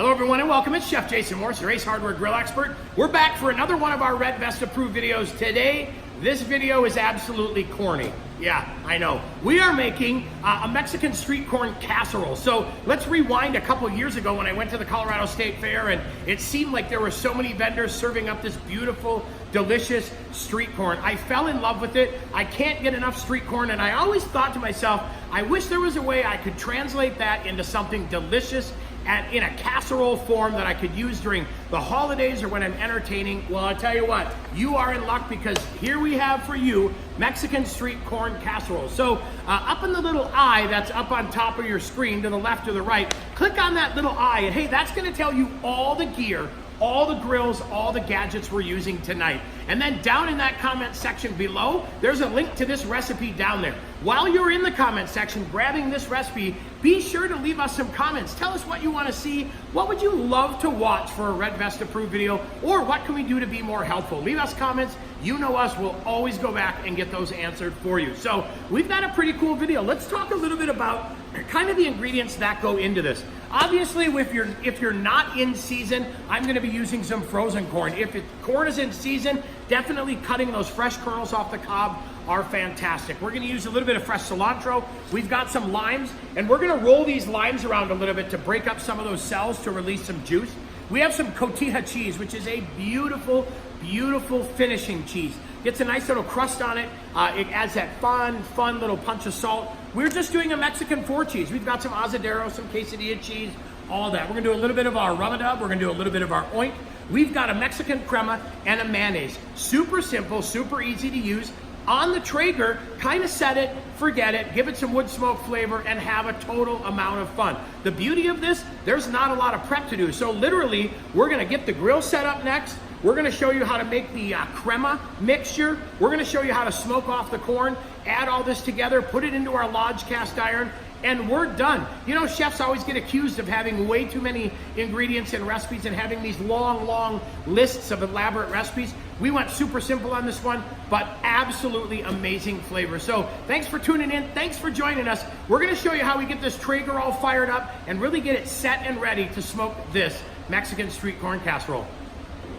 Hello everyone and welcome. It's Chef Jason Morse, your Ace Hardware Grill expert. We're back for another one of our Red Vest approved videos. Today, this video is absolutely corny. Yeah, I know. We are making a Mexican street corn casserole. So let's rewind a couple years ago when I went to the Colorado State Fair, and it seemed like there were so many vendors serving up this beautiful, delicious street corn. I fell in love with it. I can't get enough street corn, and I always thought to myself, I wish there was a way I could translate that into something delicious and in a casserole form that I could use during the holidays or when I'm entertaining. Well, I'll tell you what, you are in luck, because here we have for you Mexican street corn casserole. So up in the little eye that's up on top of your screen to the left or the right, click on that little eye, and hey, that's gonna tell you all the gear, all the grills, all the gadgets we're using tonight. And then down in that comment section below, there's a link to this recipe down there. While you're in the comment section grabbing this recipe, be sure to leave us some comments. Tell us what you want to see. What would you love to watch for a Red Vest approved video? Or what can we do to be more helpful? Leave us comments. You know us, we'll always go back and get those answered for you. So we've got a pretty cool video. Let's talk a little bit about kind of the ingredients that go into this. Obviously, if you're not in season, I'm gonna be using some frozen corn. If corn is in season, definitely cutting those fresh kernels off the cob are fantastic. We're gonna use a little bit of fresh cilantro. We've got some limes, and we're gonna roll these limes around a little bit to break up some of those cells to release some juice. We have some cotija cheese, which is a beautiful, beautiful finishing cheese. Gets a nice little crust on it. It adds that fun little punch of salt. We're just doing a Mexican 4 cheese. We've got some asadero, some quesadilla cheese, all that. We're gonna do a little bit of our rub-a-dub. We're gonna do a little bit of our oink. We've got a Mexican crema and a mayonnaise. Super simple, super easy to use. On the Traeger, kind of set it, forget it, give it some wood smoke flavor, and have a total amount of fun. The beauty of this, there's not a lot of prep to do. So literally, we're gonna get the grill set up next. We're gonna show you how to make the crema mixture. We're gonna show you how to smoke off the corn, add all this together, put it into our Lodge cast iron, and we're done. You know, chefs always get accused of having way too many ingredients and recipes and having these long lists of elaborate recipes. We went super simple on this one, but absolutely amazing flavor. So thanks for tuning in. Thanks for joining us. We're gonna show you how we get this Traeger all fired up and really get it set and ready to smoke this Mexican street corn casserole.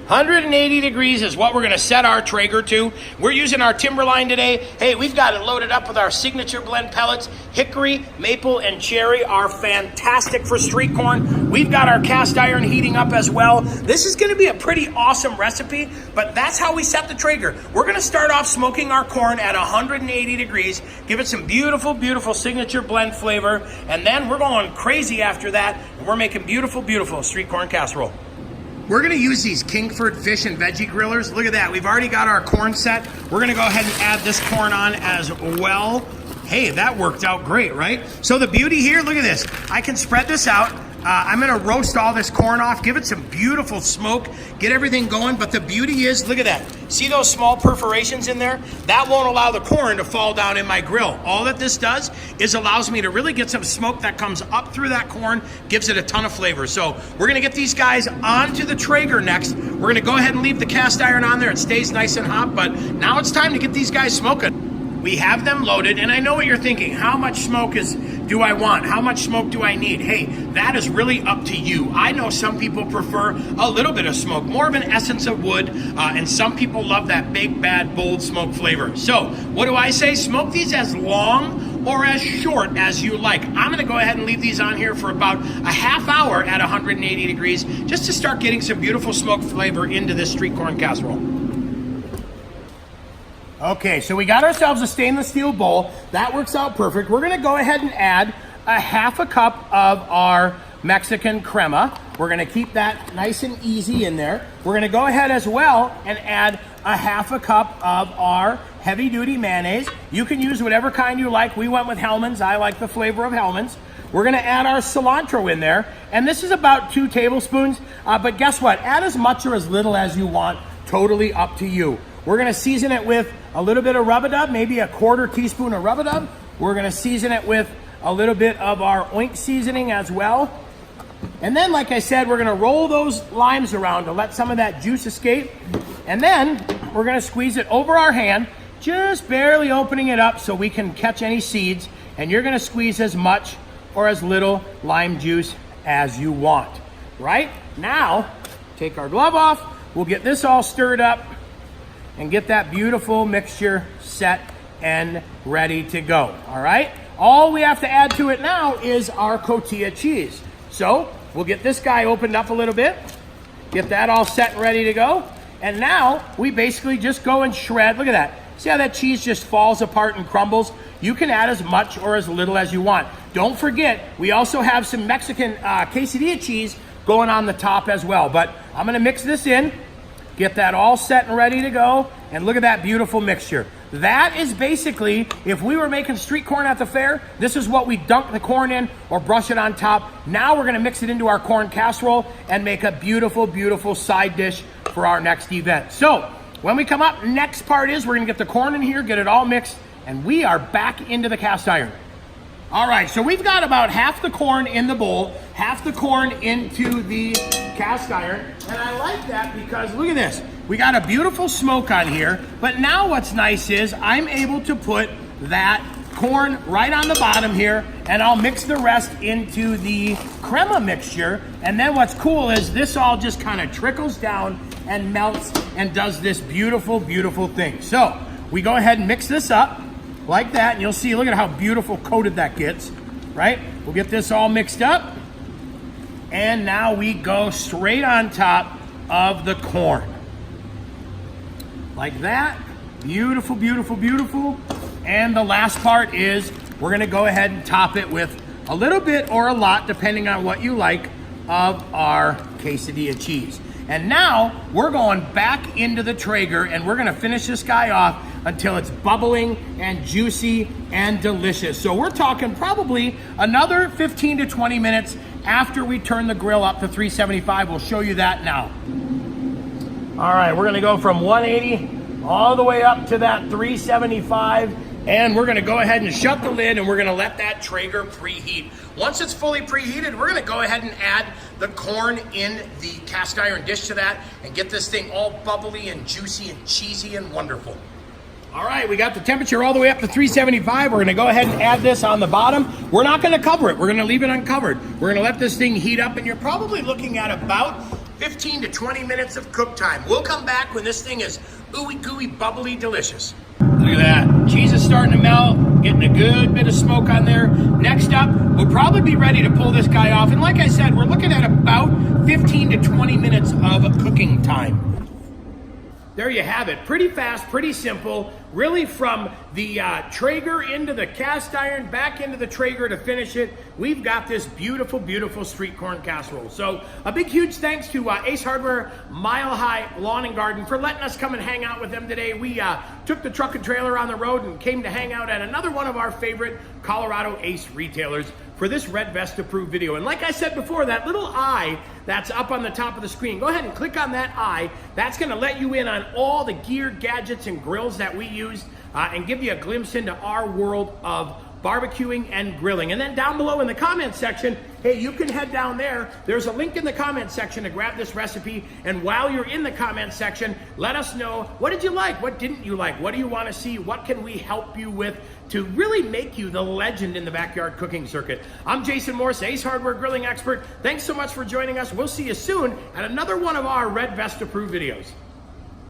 180 degrees is what we're gonna set our Traeger to. We're using our Timberline today. Hey, we've got it loaded up with our signature blend pellets. Hickory, maple, and cherry are fantastic for street corn. We've got our cast iron heating up as well. This is gonna be a pretty awesome recipe, but that's how we set the Traeger. We're gonna start off smoking our corn at 180 degrees, give it some beautiful, beautiful signature blend flavor, and then we're going crazy after that, and we're making beautiful, beautiful street corn casserole. We're gonna use these Kingford fish and veggie grillers. Look at that, we've already got our corn set. We're gonna go ahead and add this corn on as well. Hey, that worked out great, right? So the beauty here, look at this. I can spread this out. I'm gonna roast all this corn off, give it some beautiful smoke, get everything going, but the beauty is, look at that. See those small perforations in there? That won't allow the corn to fall down in my grill. All that this does is allows me to really get some smoke that comes up through that corn, gives it a ton of flavor. So we're gonna get these guys onto the Traeger next. We're gonna go ahead and leave the cast iron on there. It stays nice and hot, but now it's time to get these guys smoking. We have them loaded, and I know what you're thinking. How much smoke do I want? How much smoke do I need? Hey, that is really up to you. I know some people prefer a little bit of smoke, more of an essence of wood, and some people love that big, bad, bold smoke flavor. So what do I say? Smoke these as long or as short as you like. I'm gonna go ahead and leave these on here for about a half hour at 180 degrees, just to start getting some beautiful smoke flavor into this street corn casserole. Okay, so we got ourselves a stainless steel bowl. That works out perfect. We're gonna go ahead and add a half a cup of our Mexican crema. We're gonna keep that nice and easy in there. We're gonna go ahead as well and add a half a cup of our heavy duty mayonnaise. You can use whatever kind you like. We went with Hellmann's. I like the flavor of Hellmann's. We're gonna add our cilantro in there, and this is about 2 tablespoons, but guess what? Add as much or as little as you want, totally up to you. We're gonna season it with a little bit of rub-a-dub, maybe a 1/4 teaspoon of rub-a-dub. We're gonna season it with a little bit of our oink seasoning as well. And then, like I said, we're gonna roll those limes around to let some of that juice escape. And then we're gonna squeeze it over our hand, just barely opening it up so we can catch any seeds. And you're gonna squeeze as much or as little lime juice as you want. right? Now, take our glove off. We'll get this all stirred up and get that beautiful mixture set and ready to go, all right? All we have to add to it now is our cotija cheese. So we'll get this guy opened up a little bit, get that all set and ready to go. And now we basically just go and shred. Look at that. See how that cheese just falls apart and crumbles? You can add as much or as little as you want. Don't forget, we also have some Mexican quesadilla cheese going on the top as well. But I'm gonna mix this in, get that all set and ready to go, and look at that beautiful mixture. That is basically, if we were making street corn at the fair, this is what we dunk the corn in or brush it on top. Now we're gonna mix it into our corn casserole and make a beautiful, beautiful side dish for our next event. So when we come up, next part is we're gonna get the corn in here, get it all mixed, and we are back into the cast iron. All right, so we've got about half the corn in the bowl, half the corn into the cast iron, and I like that because look at this. We got a beautiful smoke on here, but now what's nice is I'm able to put that corn right on the bottom here, and I'll mix the rest into the crema mixture, and then what's cool is this all just kind of trickles down and melts and does this beautiful, beautiful thing. So we go ahead and mix this up like that, and you'll see, look at how beautiful coated that gets, right? We'll get this all mixed up, and now we go straight on top of the corn. Like that. Beautiful, beautiful, beautiful. And the last part is we're gonna go ahead and top it with a little bit or a lot, depending on what you like, of our quesadilla cheese. And now we're going back into the Traeger and we're gonna finish this guy off until it's bubbling and juicy and delicious. So we're talking probably another 15 to 20 minutes after we turn the grill up to 375. We'll show you that now. All right, we're gonna go from 180 all the way up to that 375, and we're gonna go ahead and shut the lid and we're gonna let that Traeger preheat. Once it's fully preheated, we're gonna go ahead and add the corn in the cast iron dish to that and get this thing all bubbly and juicy and cheesy and wonderful. All right, we got the temperature all the way up to 375. We're gonna go ahead and add this on the bottom. We're not gonna cover it, we're gonna leave it uncovered. We're gonna let this thing heat up, and you're probably looking at about 15 to 20 minutes of cook time. We'll come back when this thing is ooey gooey, bubbly, delicious. Look at that, cheese is starting to melt, getting a good bit of smoke on there. Next up, we'll probably be ready to pull this guy off. And like I said, we're looking at about 15 to 20 minutes of cooking time. There you have it, pretty fast, pretty simple. Really from the Traeger into the cast iron, back into the Traeger to finish it. We've got this beautiful, beautiful street corn casserole. So a big, huge thanks to Ace Hardware, Mile High Lawn and Garden for letting us come and hang out with them today. We took the truck and trailer on the road and came to hang out at another one of our favorite Colorado Ace retailers for this Red Vest approved video. And like I said before, that little eye that's up on the top of the screen, go ahead and click on that eye. That's gonna let you in on all the gear, gadgets, and grills that we use and give you a glimpse into our world of barbecuing and grilling. And then down below in the comment section, hey, you can head down there. There's a link in the comment section to grab this recipe. And while you're in the comment section, let us know, what did you like? What didn't you like? What do you want to see? What can we help you with to really make you the legend in the backyard cooking circuit? I'm Jason Morse, Ace Hardware grilling expert. Thanks so much for joining us. We'll see you soon at another one of our Red Vest approved videos.